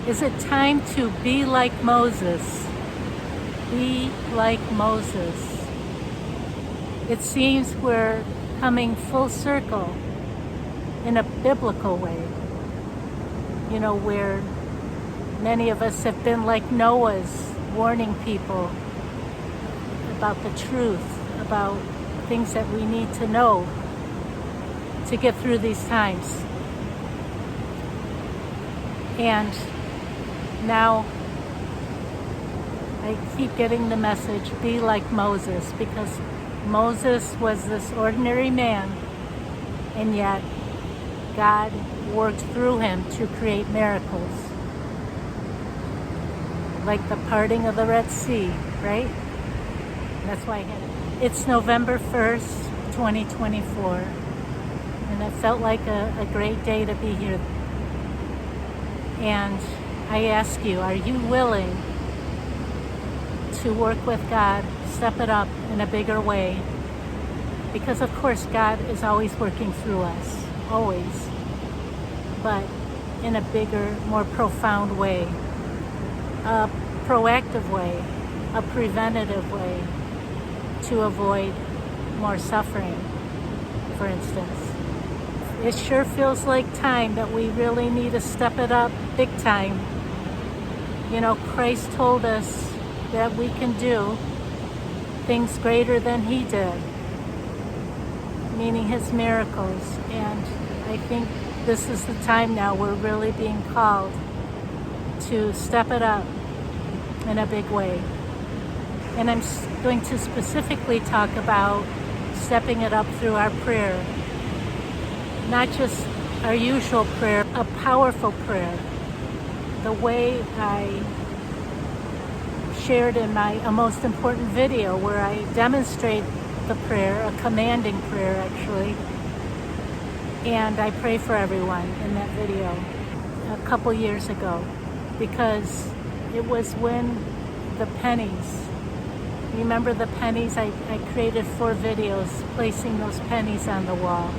Is it time to be like Moses? Be like Moses. It seems we're coming full circle in a biblical way, where many of us have been like Noah's, warning people about the truth, about things that we need to know to get through these times. And now I keep getting the message, be like Moses, because Moses was this ordinary man, and yet God worked through him to create miracles. Like the parting of the Red Sea, right? That's why I had it. It's November 1st, 2024, and it felt like a great day to be here. And I ask you, are you willing to work with God, step it up in a bigger way? Because of course God is always working through us, always, but in a bigger, more profound way, a proactive way, a preventative way to avoid more suffering, for instance. It sure feels like time that we really need to step it up big time. Christ told us that we can do things greater than he did, meaning his miracles. And I think this is the time now we're really being called to step it up in a big way. And I'm going to specifically talk about stepping it up through our prayer. Not just our usual prayer, a powerful prayer. The way I shared in a most important video where I demonstrate the prayer, a commanding prayer actually, and I pray for everyone in that video a couple years ago, because it was when the pennies, remember the pennies? I created 4 videos placing those pennies on the wall,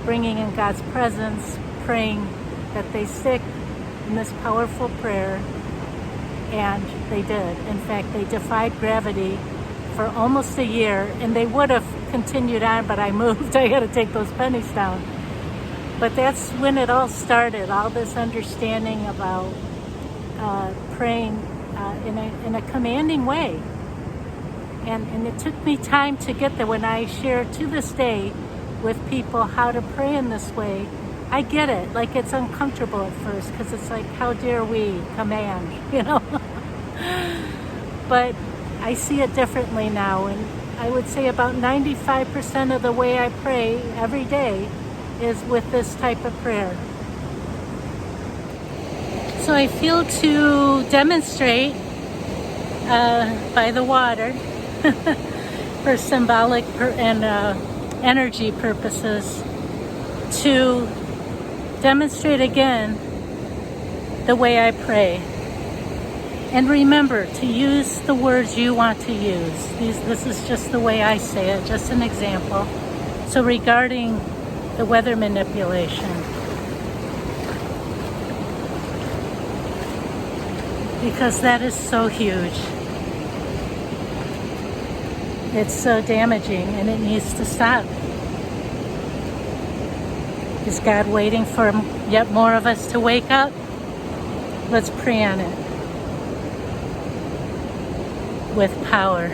bringing in God's presence, praying that they stick in this powerful prayer, and they did. In fact, they defied gravity for almost a year, and they would have continued on, but I moved. I had to take those pennies down. But that's when it all started, all this understanding about praying in a commanding way. And it took me time to get there. When I share to this day with people how to pray in this way, I get it. Like, it's uncomfortable at first because it's like, how dare we command, But I see it differently now, and I would say about 95% of the way I pray every day is with this type of prayer. So I feel to demonstrate by the water for symbolic and energy purposes, to demonstrate again the way I pray. And remember to use the words you want to use. This is just the way I say it, just an example. So regarding the weather manipulation, because that is so huge. It's so damaging, and it needs to stop. Is God waiting for yet more of us to wake up? Let's pray on it with power.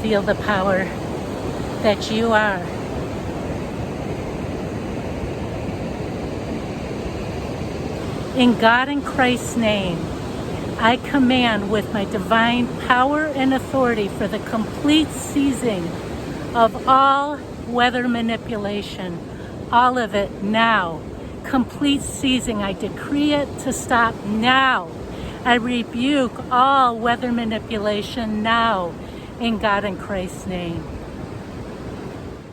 Feel the power that you are. In God and Christ's name, I command with my divine power and authority for the complete ceasing of all weather manipulation, all of it now. Complete ceasing. I decree it to stop now. I rebuke all weather manipulation now in God and Christ's name.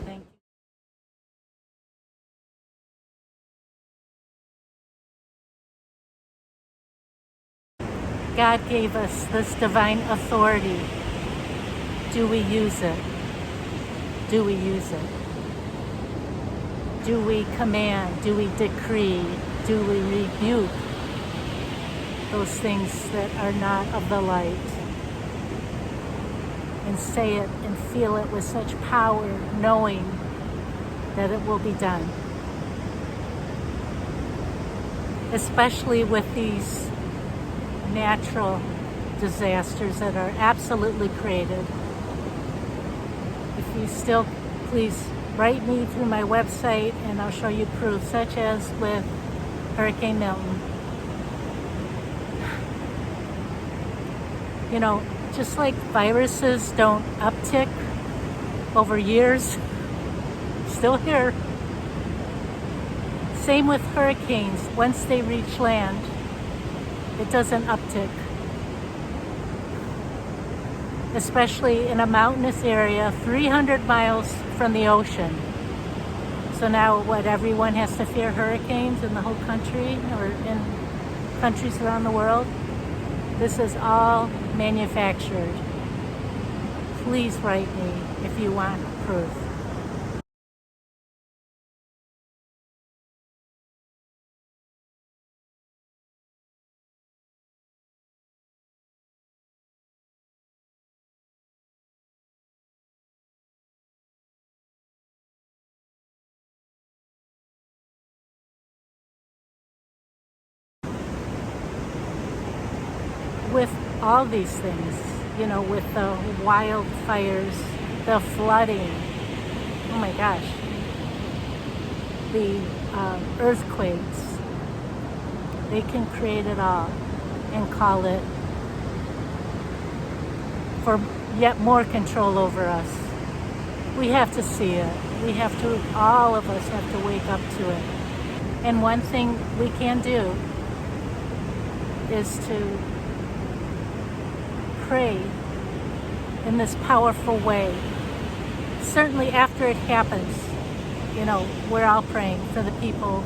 Thank you. God gave us this divine authority. Do we use it? Do we use it? Do we command? Do we decree? Do we rebuke those things that are not of the light, and say it and feel it with such power, knowing that it will be done. Especially with these natural disasters that are absolutely created. If you still, please write me through my website and I'll show you proof, such as with Hurricane Milton. You know, just like viruses don't uptick over years, still here. Same with hurricanes. Once they reach land, it doesn't uptick. Especially in a mountainous area 300 miles from the ocean. So now what, everyone has to fear hurricanes in the whole country or in countries around the world? This is all manufactured. Please write me if you want proof. With all these things, you know, with the wildfires, the flooding, oh my gosh, the earthquakes, they can create it all and call it for yet more control over us. We have to see it. We have to, all of us have to wake up to it. And one thing we can do is to pray in this powerful way. Certainly after it happens, you know, we're all praying for the people,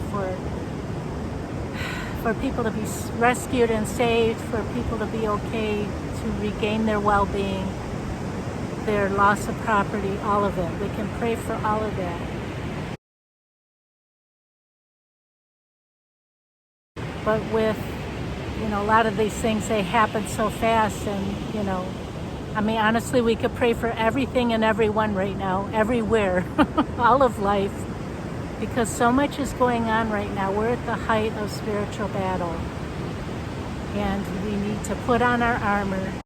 for people to be rescued and saved, for people to be okay, to regain their well-being, their loss of property, all of it. We can pray for all of that. But with, you know, a lot of these things, they happen so fast, and, you know, I mean, honestly, we could pray for everything and everyone right now, everywhere, all of life, because so much is going on right now. We're at the height of spiritual battle, and we need to put on our armor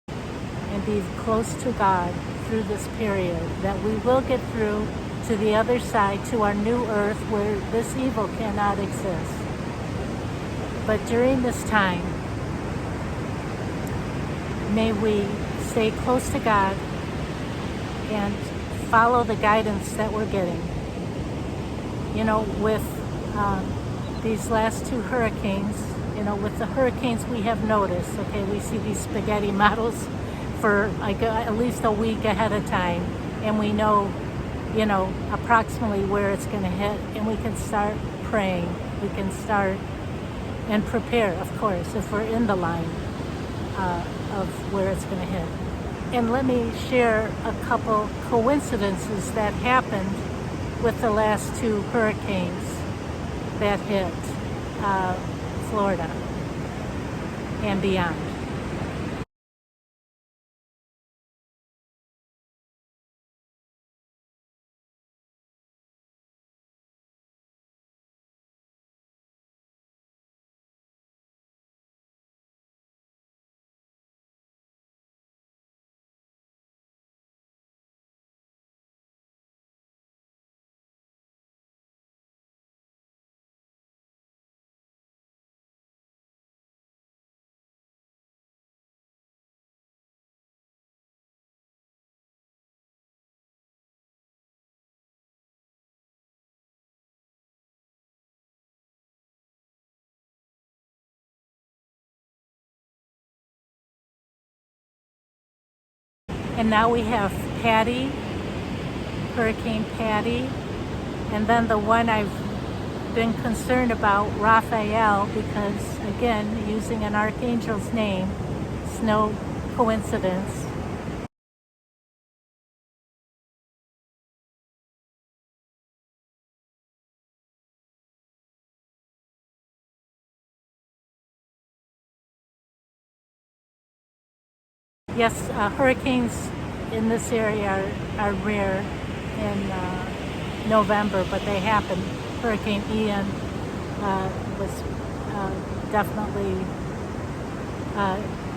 and be close to God through this period, that we will get through to the other side, to our new earth where this evil cannot exist. But during this time, may we stay close to God and follow the guidance that we're getting. You know, with these last two hurricanes, you know, with the hurricanes we have noticed, okay, we see these spaghetti models for like at least a week ahead of time, and we know, you know, approximately where it's going to hit, and we can start praying. We can start and prepare, of course, if we're in the line of where it's going to hit. And let me share a couple coincidences that happened with the last two hurricanes that hit Florida and beyond. And now we have Patty, Hurricane Patty, and then the one I've been concerned about, Raphael, because again, using an archangel's name, it's no coincidence. Yes, hurricanes in this area are rare in November, but they happen. Hurricane Ian was definitely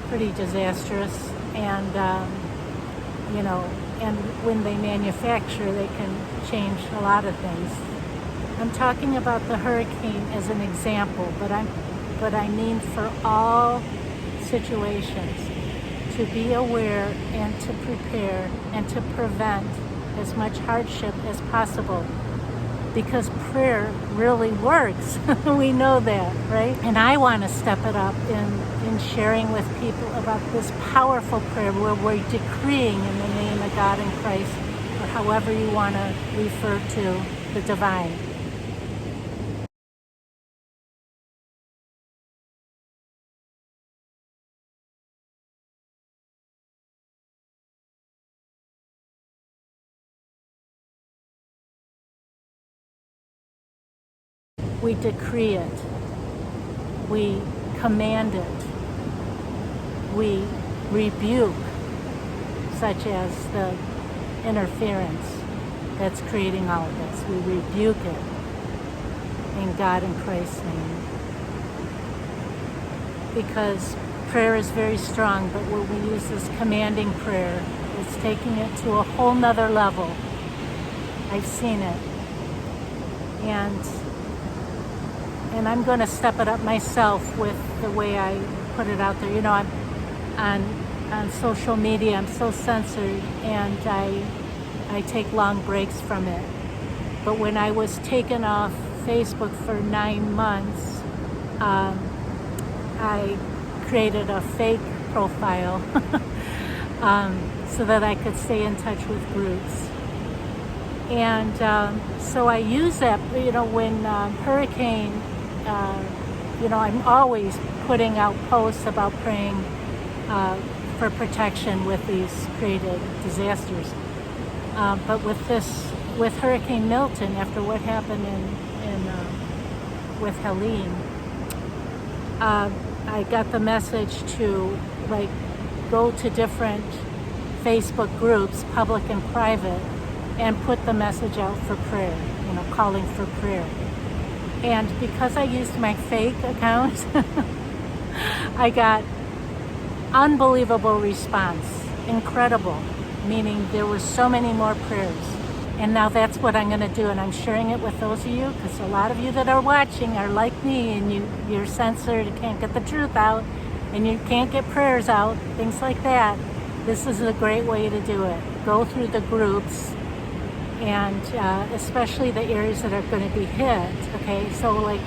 pretty disastrous, and you know, and when they manufacture, they can change a lot of things. I'm talking about the hurricane as an example, but I mean for all situations, to be aware and to prepare and to prevent as much hardship as possible, because prayer really works. We know that, right? And I want to step it up in sharing with people about this powerful prayer where we're decreeing in the name of God and Christ, or however you want to refer to the divine. We decree it. We command it. We rebuke, such as the interference that's creating all of this. We rebuke it in God and Christ's name. Because prayer is very strong, but when we use this commanding prayer, it's taking it to a whole nother level. I've seen it. And I'm going to step it up myself with the way I put it out there. You know, I'm on social media, I'm so censored, and I take long breaks from it. But when I was taken off Facebook for 9 months, I created a fake profile so that I could stay in touch with groups. And so I use that, you know, when hurricane, you know, I'm always putting out posts about praying for protection with these created disasters. But with Hurricane Milton, after what happened with Helene, I got the message to like go to different Facebook groups, public and private, and put the message out for prayer, you know, calling for prayer. And because I used my fake account, I got unbelievable response, incredible, meaning there were so many more prayers. And now that's what I'm going to do, and I'm sharing it with those of you, because a lot of you that are watching are like me, and you're censored, you can't get the truth out, and you can't get prayers out, things like that. This is a great way to do it. Go through the groups, and especially the areas that are going to be hit, okay? So like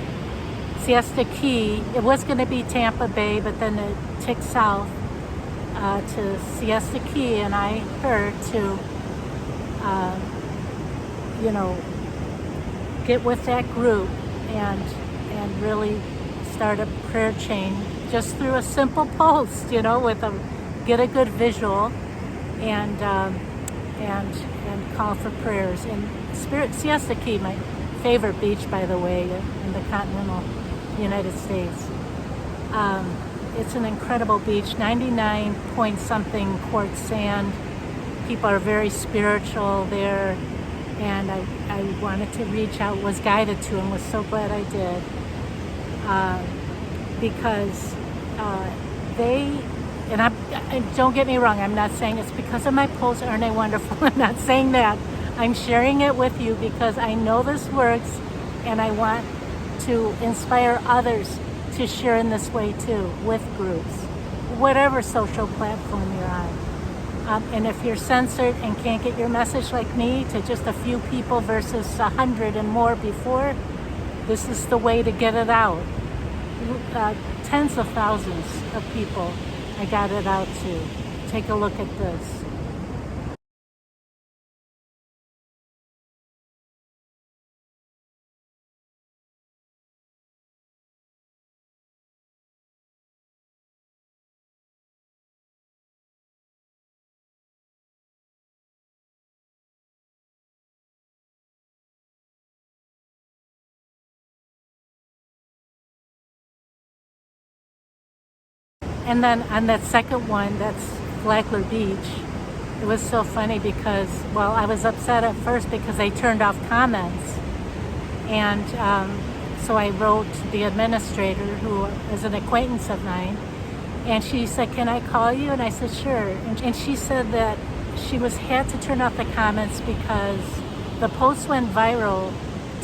Siesta Key, it was going to be Tampa Bay, but then it ticked south to Siesta Key, and I heard to you know, get with that group and really start a prayer chain just through a simple post, you know, get a good visual and call for prayers. And Siesta Key, my favorite beach, by the way, in the continental United States. It's an incredible beach, 99 point something quartz sand. People are very spiritual there. And I wanted to reach out, was guided to, and was so glad I did. Because and don't get me wrong, I'm not saying it's because of my posts, aren't they wonderful? I'm not saying that. I'm sharing it with you because I know this works, and I want to inspire others to share in this way too, with groups, whatever social platform you're on. And if you're censored and can't get your message like me to just a few people versus 100 and more before, this is the way to get it out. Tens of thousands of people I got it out to. Take a look at this. And then on that second one, that's Flagler Beach. It was so funny because, well, I was upset at first because they turned off comments. And so I wrote the administrator, who is an acquaintance of mine, and she said, "Can I call you?" And I said, "Sure." And she said that she had to turn off the comments because the post went viral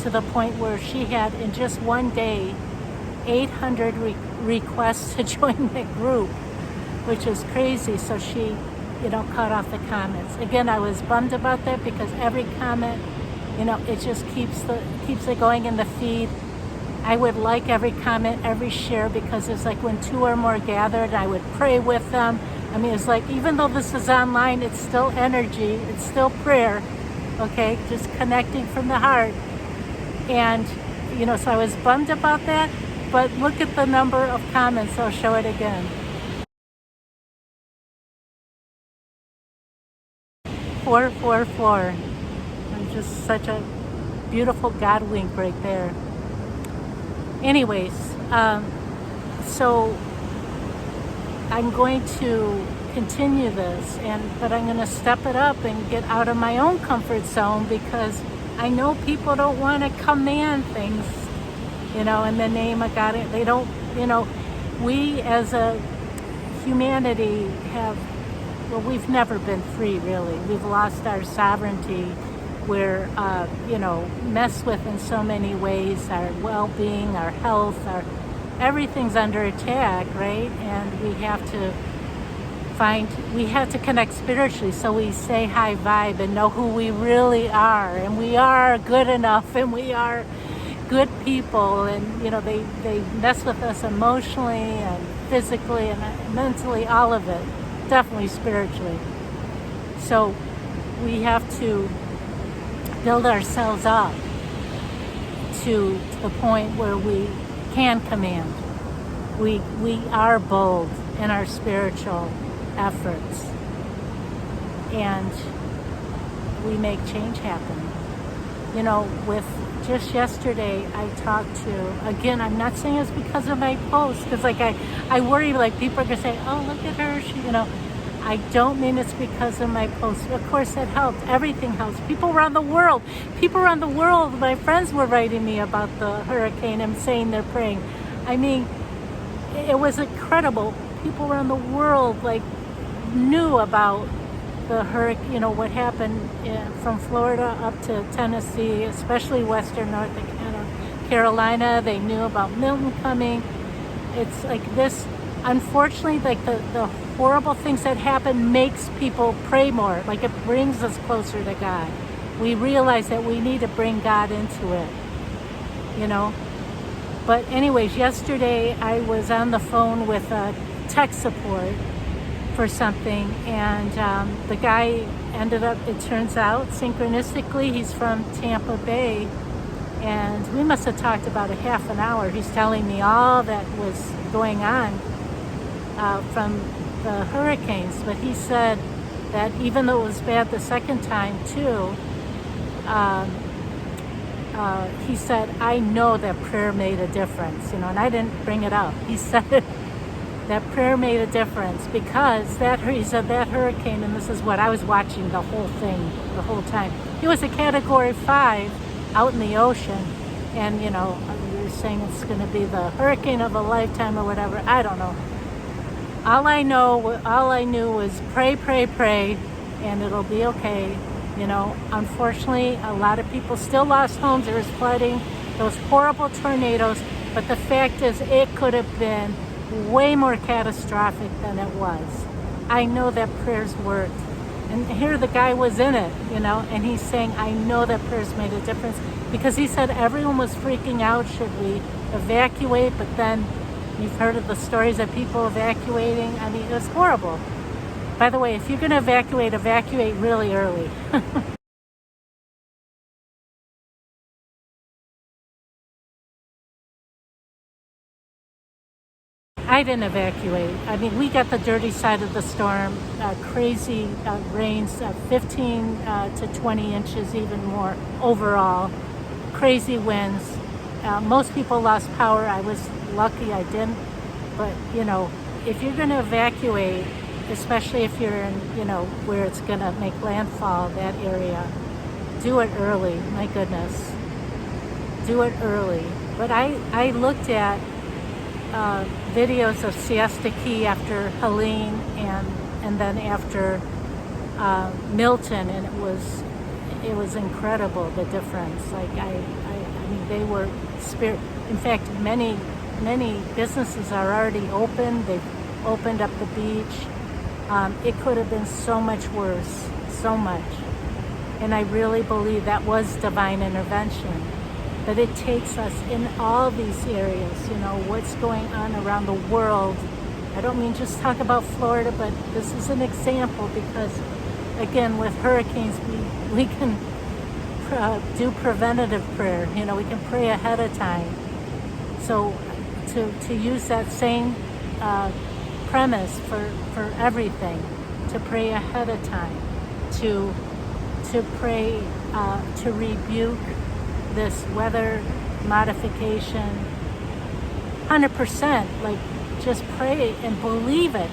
to the point where she had, in just one day, 800 requests to join the group, which is crazy. So she, cut off the comments. Again, I was bummed about that because every comment, it just keeps it going in the feed. I would like every comment, every share, because it's like when two or more gathered, I would pray with them. I mean, it's like, even though this is online, it's still energy, it's still prayer, okay? Just connecting from the heart. And, so I was bummed about that, but look at the number of comments. I'll show it again. 444. I'm just such a beautiful God wink right there. Anyways, so I'm going to continue this, but I'm going to step it up and get out of my own comfort zone, because I know people don't want to command things, in the name of God. They don't, we as a humanity we've never been free, really. We've lost our sovereignty. We're, messed with in so many ways. Our well-being, our health, everything's under attack, right? And we have to connect spiritually, so we say high vibe and know who we really are. And we are good enough, and we are good people. And, they mess with us emotionally and physically and mentally, all of it. Definitely spiritually. So we have to build ourselves up to the point where we can command. We are bold in our spiritual efforts, and we make change happen. With just yesterday, I talked to, again, I'm not saying it's because of my post, because I worry people are going to say, "Oh, look at her," I don't mean it's because of my post. Of course, it helped. Everything helps. People around the world, my friends were writing me about the hurricane and saying they're praying. I mean, it was incredible. People around the world, knew about the hurricane, what happened from Florida up to Tennessee, especially western North Carolina. They knew about Milton coming. It's like this, unfortunately, the horrible things that happen makes people pray more. It brings us closer to God. We realize that we need to bring God into it, But anyways, yesterday I was on the phone with tech support for something, and the guy ended up, it turns out, synchronistically, he's from Tampa Bay, and we must have talked about a half an hour. He's telling me all that was going on from the hurricanes, but he said that even though it was bad the second time too, he said, "I know that prayer made a difference," and I didn't bring it up. He said that prayer made a difference because he said that hurricane, and this is what I was watching the whole thing the whole time. It was a Category 5 out in the ocean, and you're saying it's going to be the hurricane of a lifetime or whatever. I don't know. All I knew was pray, and it'll be okay. Unfortunately, a lot of people still lost homes. There was flooding, those horrible tornadoes, but the fact is it could have been way more catastrophic than it was. I know that prayers worked. And here the guy was in it, and he's saying, "I know that prayers made a difference," because he said everyone was freaking out. Should we evacuate? But then you've heard of the stories of people evacuating. I mean, it was horrible. By the way, if you're going to evacuate really early. I didn't evacuate. I mean, we got the dirty side of the storm, crazy rains, 15 to 20 inches, even more overall, crazy winds. Most people lost power. I was lucky I didn't. But, if you're going to evacuate, especially if you're in, where it's going to make landfall, that area. Do it early, my goodness. Do it early. But I looked at videos of Siesta Key after Helene and then after Milton, and it was incredible, the difference. Like I mean, they were spirit. In fact, many businesses are already open. They've opened up the beach. It could have been so much worse, so much. And I really believe that was divine intervention. But it takes us in all these areas, what's going on around the world. I don't mean just talk about Florida, but this is an example because, again, with hurricanes, we can do preventative prayer. We can pray ahead of time. So to use that same premise for everything, to pray ahead of time, to pray, to rebuke this weather modification, 100%, like just pray and believe it.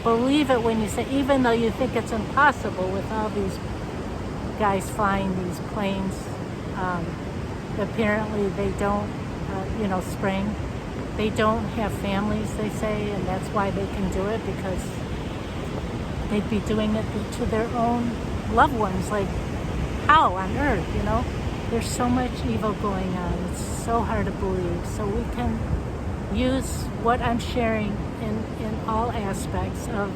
Believe it when you say, even though you think it's impossible with all these guys flying these planes, apparently they don't, spraying. They don't have families, they say, and that's why they can do it, because they'd be doing it to their own loved ones. Like, how on earth, There's so much evil going on. It's so hard to believe. So we can use what I'm sharing in all aspects of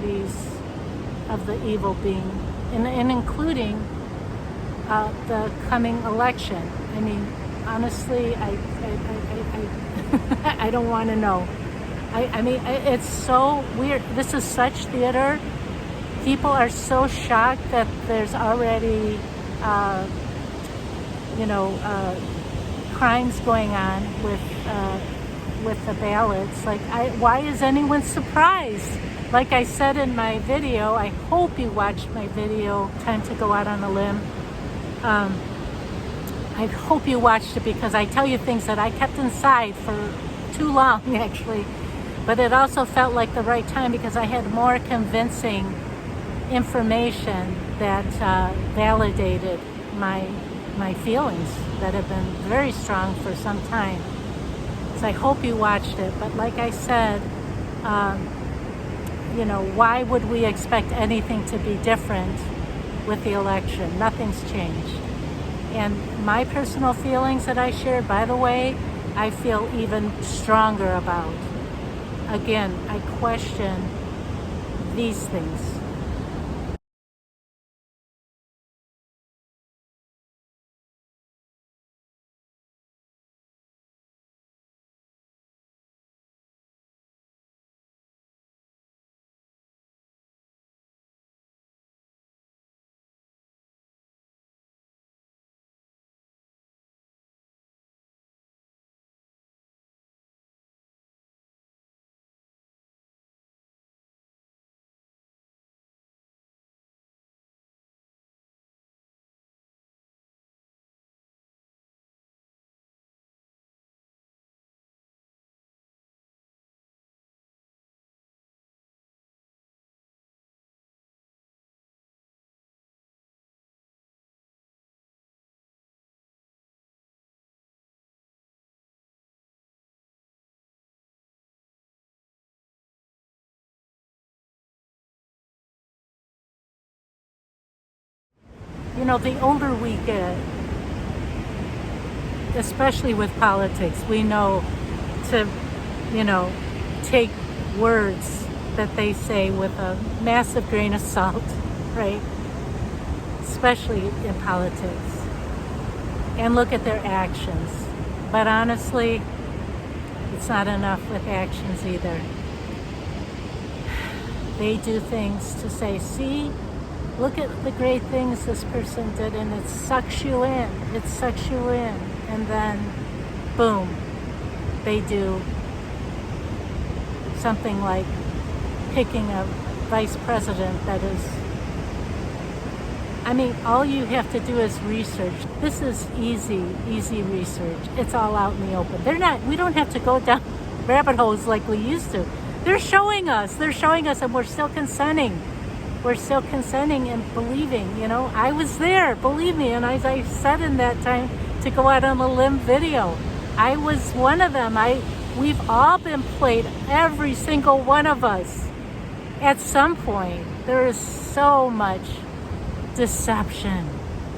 the evil being, and including the coming election. I mean, honestly, I I don't want to know. I mean, it's so weird. This is such theater. People are so shocked that there's already, crimes going on with the ballots. Like, why is anyone surprised? Like I said in my video, I hope you watched my video, Time to Go Out on a Limb. I hope you watched it because I tell you things that I kept inside for too long, actually. But it also felt like the right time because I had more convincing information that validated my feelings that have been very strong for some time. So I hope you watched it. But like I said, why would we expect anything to be different with the election? Nothing's changed. And my personal feelings that I shared, by the way, I feel even stronger about. Again, I question these things. The older we get, especially with politics, we know to, take words that they say with a massive grain of salt, right? Especially in politics. And look at their actions. But honestly, it's not enough with actions either. They do things to say, see, look at the great things this person did, and it sucks you in. It sucks you in. And then, boom, they do something like picking a vice president that is, all you have to do is research. This is easy research. It's all out in the open. We don't have to go down rabbit holes like we used to. They're showing us, and we're still consenting. We're still consenting and believing, you know. I was there, believe me, and as I said in that time to go out on a limb video, I was one of them. We've all been played, every single one of us. At some point, there is so much deception.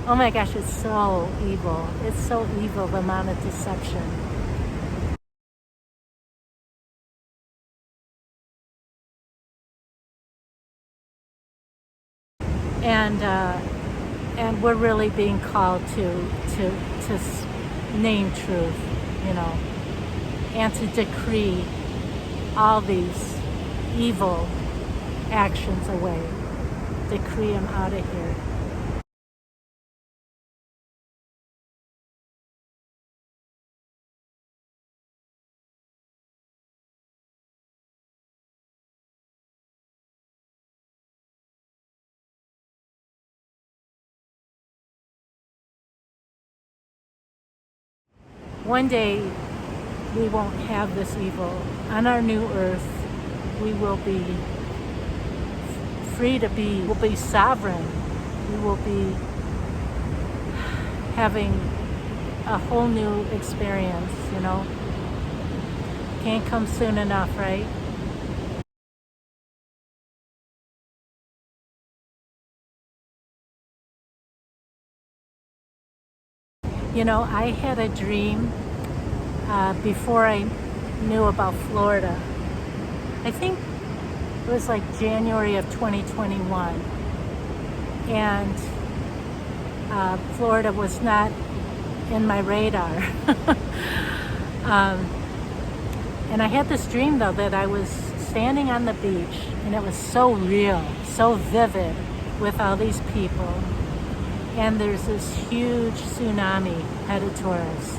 Oh my gosh, it's so evil. It's so evil, the amount of deception. And we're really being called to name truth, you know, and to decree all these evil actions away. Decree them out of here. One day, we won't have this evil. On our new earth, we will be free to be, we'll be sovereign. We will be having a whole new experience, you know. Can't come soon enough, right? You know, I had a dream before I knew about Florida. I think it was like January of 2021. And Florida was not in my radar. And I had this dream, though, that I was standing on the beach, and it was so real, so vivid, with all these people. And there's this huge tsunami headed toward us.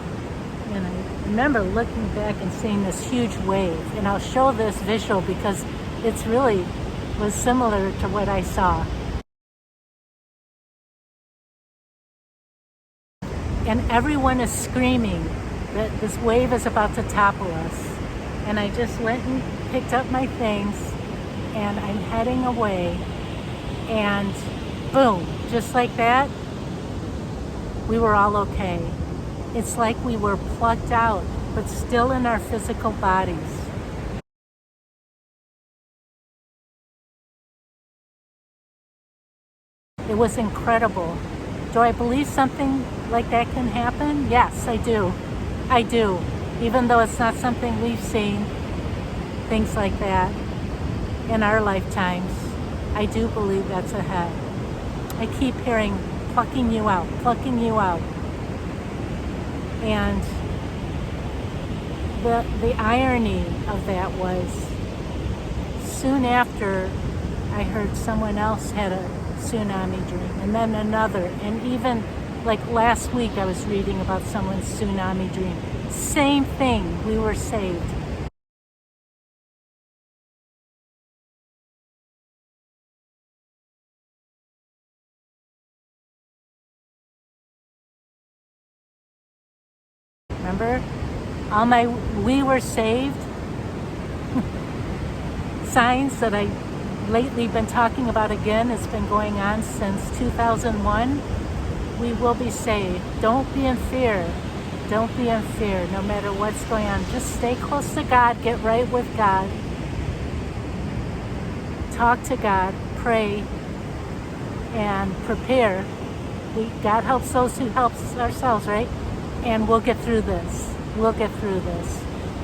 And I remember looking back and seeing this huge wave. And I'll show this visual because it's really was similar to what I saw. And everyone is screaming that this wave is about to topple us. And I just went and picked up my things, and I'm heading away. And boom, just like that, we were all okay. It's like we were plucked out, but still in our physical bodies. It was incredible. Do I believe something like that can happen? Yes, I do. I do. Even though it's not something we've seen, things like that in our lifetimes, I do believe that's ahead. I keep hearing plucking you out, plucking you out. And the irony of that was, soon after I heard someone else had a tsunami dream, and then another, and even like last week I was reading about someone's tsunami dream. Same thing, we were saved. Remember? We were saved signs that I lately been talking about again. It's been going on since 2001. We will be saved. Don't be in fear. Don't be in fear, no matter what's going on. Just stay close to God. Get right with God. Talk to God. Pray. And prepare. God helps those who help ourselves, right? And we'll get through this. We'll get through this.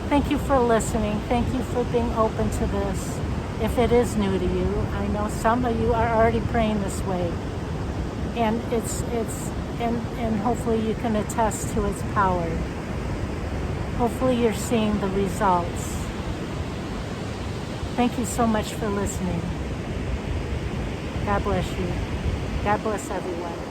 Thank you for listening. Thank you for being open to this. If it is new to you, I know some of you are already praying this way. And and hopefully you can attest to its power. Hopefully you're seeing the results. Thank you so much for listening. God bless you. God bless everyone.